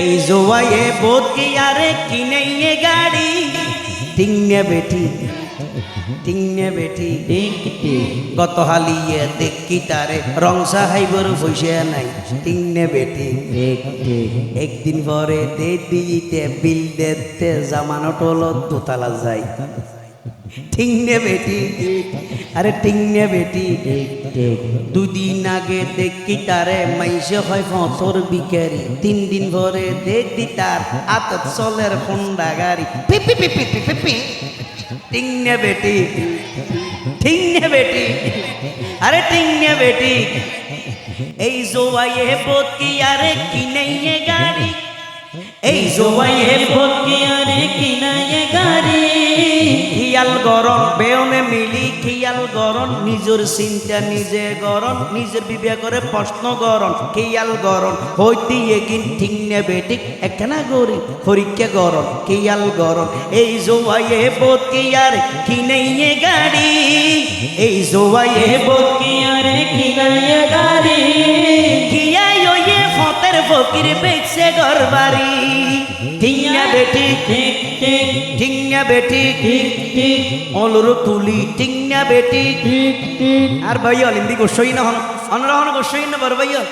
এই জোয়ায়ে বোধ কি আরে কিনে গাড়ি টিংনে বেটি টিংনে বেটি কত হালিয়ে দেখি তারে রং সাহাইবর বসে নাই টিংনে বেটি একদিন পরে দে দিতে বিল দেখতে জামানো টল দোতলা যায় টিংনে বেটি আরে টিংনে বেটি দুদিন আগে দেখি তারে মাইসে হয় ফসর বিকারি 3 দিন পরে দেখি তার আতত চলের হোন্ডা গাড়ি পিপি পিপি পিপি পি টিংনে বেটি টিংনে বেটি আরে টিংনে বেটি এই জোয়ায়ে বোধ কি আরে কিনে গাড়ি এই জোয়ায়ে বোধ কি আরে কিনে গাড়ি খিয়াল গরম বেয়নে মিলি খিয়াল গরম নিজের চিন্তা নিজে গরম নিজের বিবেক করে প্রশ্ন গরম খিয়াল গরম হইতে এগিন ঠিক নেবে ঠিক একখানা গরি হরিকে গরম খিয়াল গরম এই জোয়ায়ে বোধ কি আর কিনে গাড়ি এই জোয়ায়ে বোধ কি আর কিনে গাড়ি খিয়াই ওয়ে ফতের ফকির বেচে ঘর বাড়ি ঠিঙ্গা বেটি ঠিক ঠিক ঠিঙ্গা বেটি ঠিক ঠিক অলর তুলি ঠিঙ্গা বেটি ঠিক ঠিক আর ভাইয়া লিন্দি গোসই না হন অনরা হন গোসই না বড় ভাইয়া